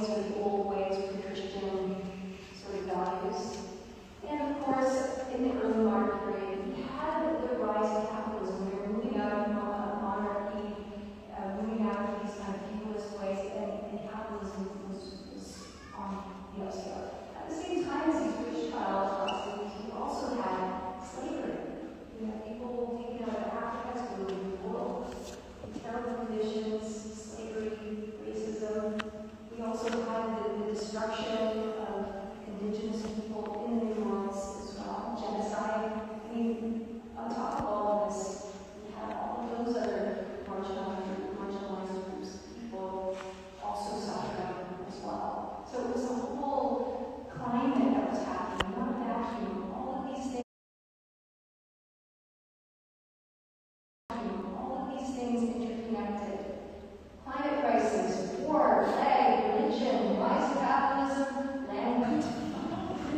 ways or the old ways with Christian sort of values. And of course, in the early modern period, we had the rise of capitalism. We were moving out of monarchy, moving out of these kind of feudalist ways, and capitalism was on the upscale. At the same time as these British trials, we also had slavery. We had people taken out of Africa to the New World. Terrible conditions, slavery, racism. We also had the destruction of indigenous people in the New World as well, genocide. I mean, on top of all of this, we had all of those other marginalized groups of people also suffering as well. So it was a whole climate that was happening, not a vacuum. All of these things interconnected. Climate crisis, war, plague, religion, rise of capitalism, land.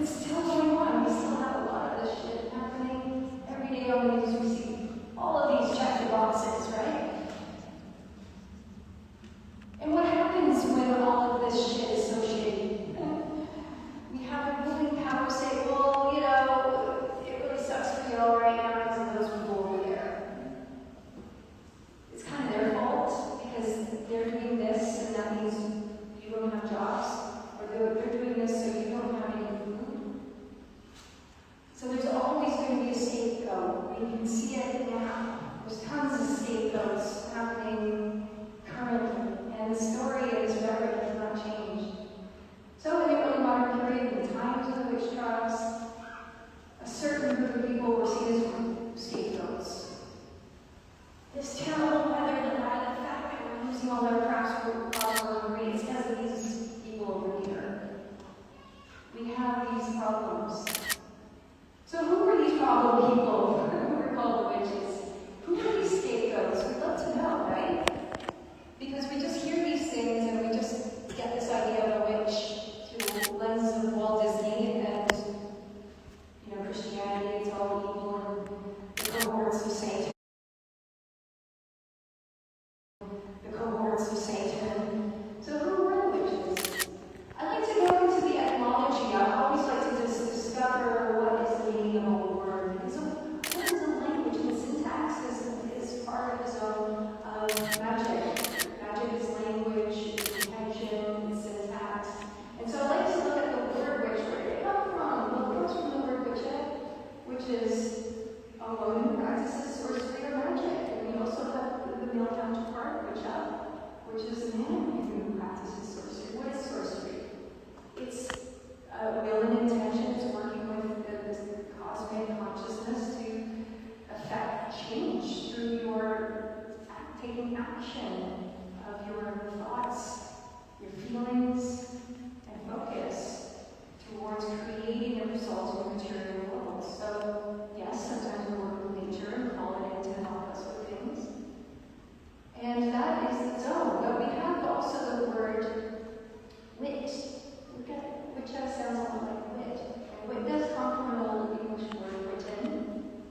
It's still going on. We still have a lot of this shit happening every day on the news. We see all of these check the boxes, right? And what happens when all of this shit is so shitty? We have a ruling power say, well, you know, it really sucks for y'all right now because of those people over there. It's kind of their fault because they're doing this and that means you don't have jobs, or they're doing this so you don't have any food. So there's always going to be a scapegoat. You can see it now. There's tons of scapegoats happening currently, and the story of this rhetoric has not changed. So in the early modern period, in the times of the witch trials, a certain group of people were seen as scapegoats. This terrible weather, the fact that we're losing all our crops for rains because of these people over here. We have these problems. So who are these problem people who are called witches? Who are these scapegoats? We'd love to know, right? Because we just hear these things and we just get this idea of a witch through the lens of Walt Disney and, you know, Christianity, it's all evil and the cohorts of Satan. Of Satan. So who were the witches? I like to go into the etymology. I always like to just discover what is the meaning of a word. Because what is a language? And syntax is part of its own magic. Magic is language, it's intention, it's syntax. And so I like to look at the word witch. Where did it come from? Well, it comes from the word witchet, which is a woman who practices sorcery or magic. And we also have the male counterpart, which is a man who practices sorcery. What is sorcery? It's a will and intention. It's working with the cosmic consciousness to affect change through your taking action of your thoughts, your feelings, and focus towards creating a result in the material world. So, yes, sometimes we work with nature and call it in to help us with things. And that is the zone. But we have also the word wit. Which sounds a lot like wit. And wit does come from an old English word, witten,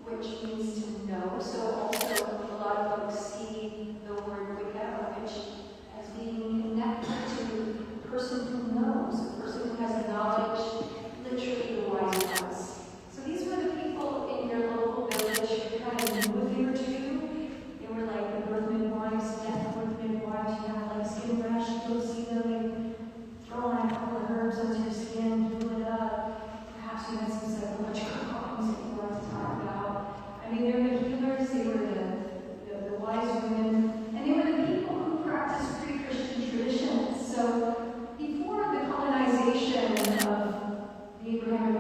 which means to know. So also a lot of folks see the word Wicca, which as being connected to the person who knows, the person who has knowledge, literally the wise ones. So these were the people in your local village who kind of knew a thing or two. They were like the birth midwives, death birth midwives. You have like skin rash, you go see them and throw on a couple of herbs onto your skin, heal it up. Perhaps you had some psychological problems that you wanted to talk about. I mean, they were the healers, they were the wise women, and they were the people who practiced pre-Christian traditions. So before the colonization of the Abrahamic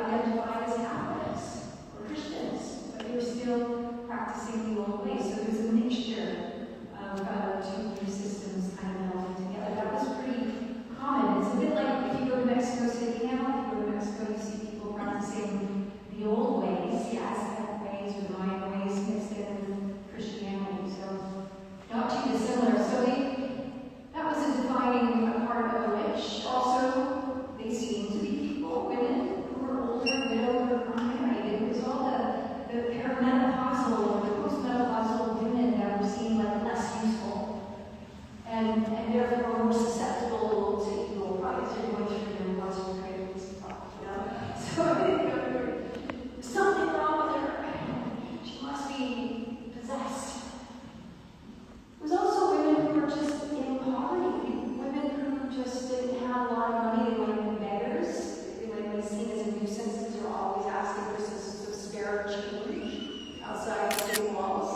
identified as Catholics or Christians, but they were still practicing the old ways. So there's a mixture of two belief systems kind of melding together. That was pretty common. It's a bit like if you go to Mexico City now, if you go to Mexico, you see people practicing the old ways, the Aztec ways or the Mayan ways mixed in with Christianity. So not too dissimilar. So that was a defining part of the witch. Also, they seemed to be people, women who were older, widowed, or unmarried. It was all the perimenopausal or the postmenopausal women that were seen like less useful and therefore more susceptible to evil, right? So you're going through your emotional cravings and stuff, you know? So there's something wrong with her. She must be possessed. There was also women who were just in poverty, women who just didn't have a lot of money. They might have been beggars. They might be seen as a nuisance because they're always asking for some spare change outside the city walls.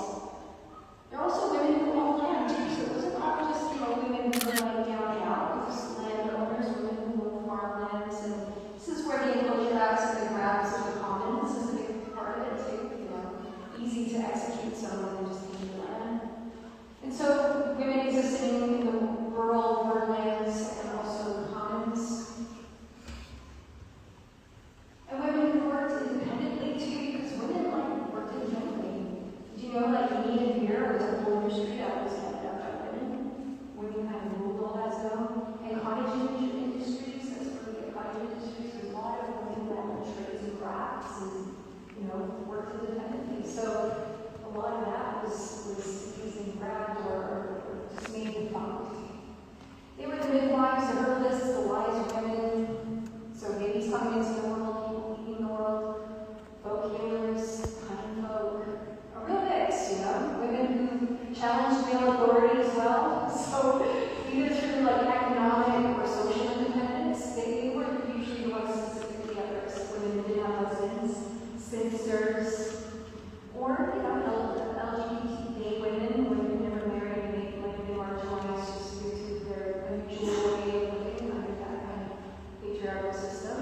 There are also women who owned land too, so it wasn't all just women who were like down and out. It was landowners, women who owned farmlands, and this is where the enclosure acts and the grabs of the common. This is a big part of it too. Easy to execute someone and just take the land. And so women existing in the rural borderlands and also the commons. And women who worked independently too, because women worked independently. Did you know you needed beer was a whole industry that was headed up by women? Women kind of ruled all that zone. And cottage industries, that's where we get cottage industries. There's a lot of women that were trades and crafts and worked independently. So a lot of that was easily grabbed or just made defunct. They were the midwives, the herbalists, the wise women. So babies coming into the world, people eating the world, folk healers, cunning folk. A real mix, women who challenged male authority as well. So either through economic or social independence, they weren't usually the ones specifically at risk. Women did have husbands, spinsters, or LGBT gay women who never married and they marginalized just due to their unusual way of living under that kind of patriarchal system.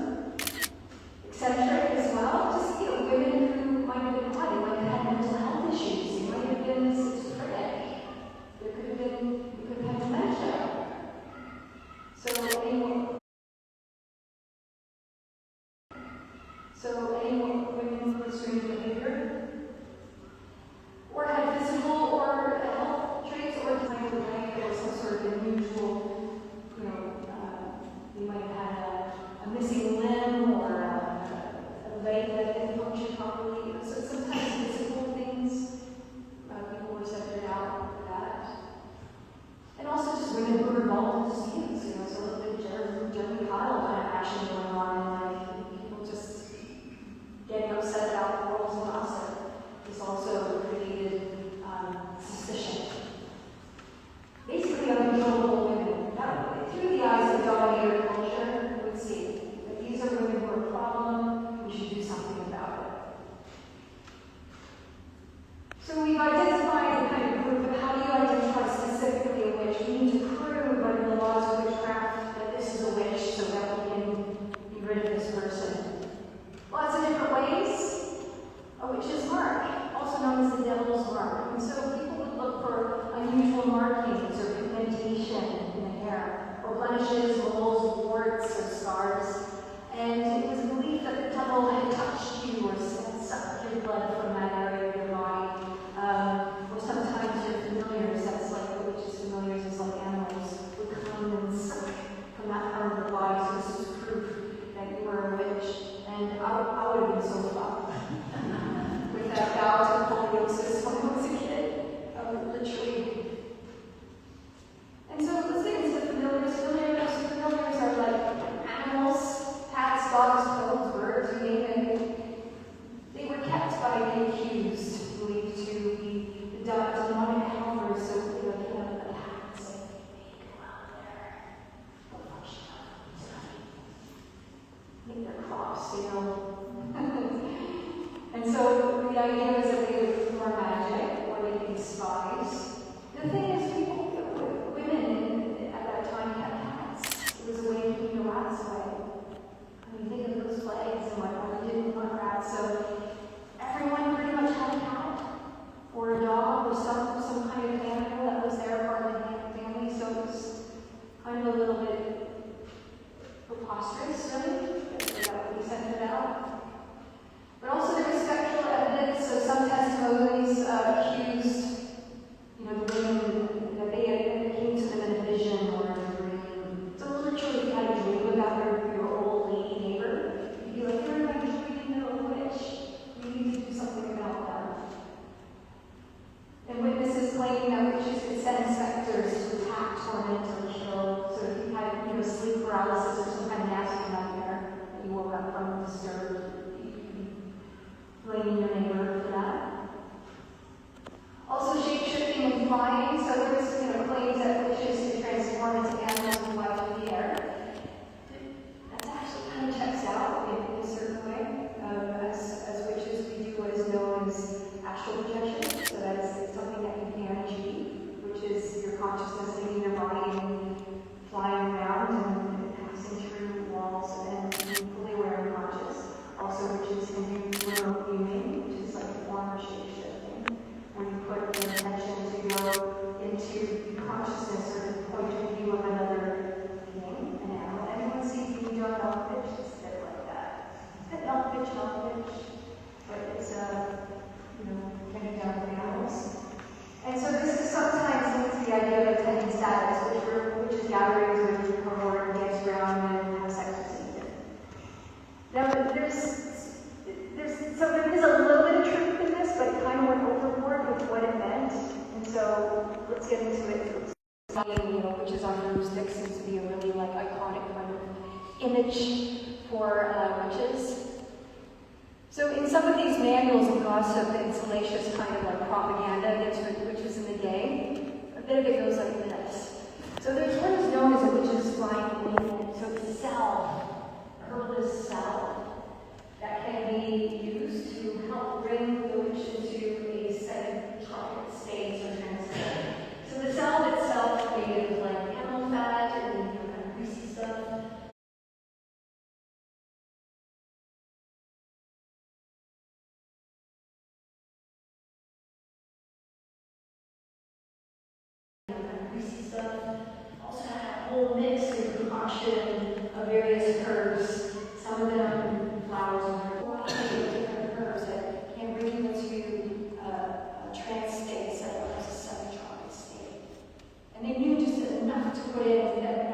Eccentric as well, just women who might have been hot, they might have had mental health issues, they might have been schizophrenic, there could have had dementia. So any women with strange behavior, or had physical or health traits, or kind of leg or some sort of unusual, they might have had a missing limb or a leg that didn't function properly. So sometimes physical things, people were separated out for that. And also just women who were involved in disputes, so a little bit Jeremy Kyle kind of action going on, and people just getting upset about the roles of gossip. This also created suspicion. Basically, uncontrollable women. Through the eyes of dominator culture, we would see that these are women who are a problem, we should do something about it. So we've identified the kind of group, but how do you identify specifically a witch? We need to prove under the laws of witchcraft that this is a witch so that we can be rid of this person. Lots of different ways. A witch's mark, also known as the devil's mark. And so people would look for unusual markings or pigmentation in the hair, or blemishes, moles, warts, or scars. And it was believed that the devil had touched you or had sucked your blood from that area of your body. Or sometimes your familiars, that's like the witch's familiars, is like animals, would come and suck from that part of the body. So this was proof that you were a witch. And I would have been so fucked with that bout of scoliosis when I was a kid. Literally. And so let's get into the familiars. Familiars are like animals, cats, dogs, toads, birds, you name it. They were kept by the accused, believed to be the demonic helpers, so they would get out of the hat and say, hey, go out there. What function make their crops, And so the idea is that they would perform magic or they could be spies. The thing is, women at that time had cats. It was a way of keeping the rats away. I mean, think of those plagues and what is Hindu remote viewing, which is like a form of shape-shifting, where you put the intention to go into the consciousness or the point of view of another being, an animal. Anyone see the John Malkovich? It's a bit like that. It's Malkovich, but it's getting down with animals. And so this is sometimes linked to the idea of attending status, which is gatherings where you cohort and dance around and have sex with Satan. Now there is a little bit of truth in this, but it kind of went overboard with what it meant. And so let's get into it. Which is on broomsticks, seems to be a really iconic kind of image for witches. So in some of these manuals of gossip and salacious kind of propaganda against witches in the day, a bit of it goes like this. So there's what is known as a witch's flying ointment. So it's a salve, a herbalist salve, that can be used to help bring the witch into a set of tropic states or transition. So the salve itself is made of animal fat and kind of greasy stuff. Also had a whole mix and concoction of various